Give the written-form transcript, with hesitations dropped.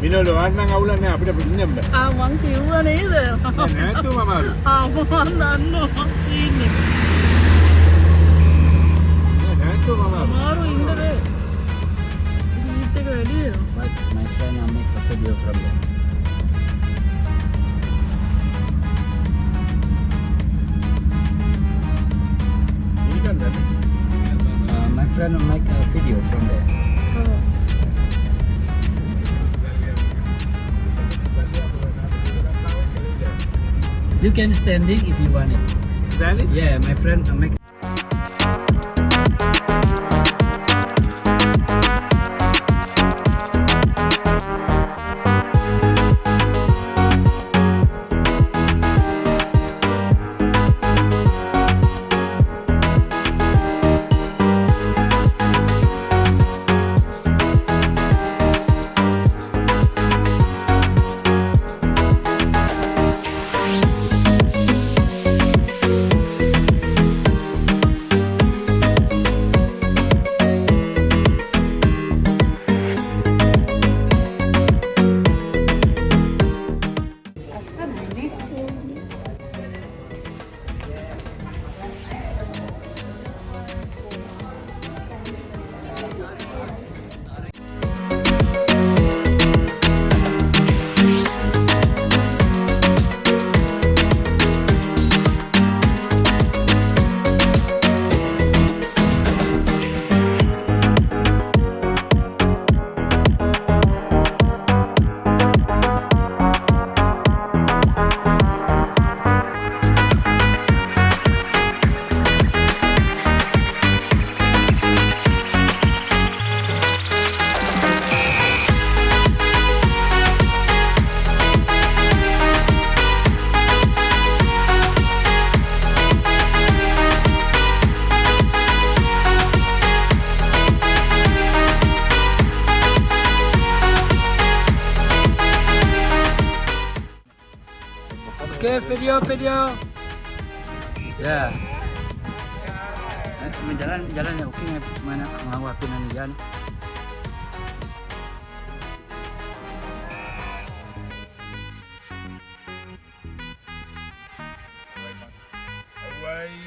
Minolo anak awulan ni apa dah pinjam dah? Mang kiwa ni dah. Nah tu mama. Abang nano ini. Nah tu mama. Baru ini deh. Ini tega dia. My friend will make a video from there. Ini kan dah. My friend will make a video from there. You can standing if you want it. Standing? Yeah, my friend will make. Okay, video. Ya. Jalan ya, oke mana ngawakin anu jan. Away.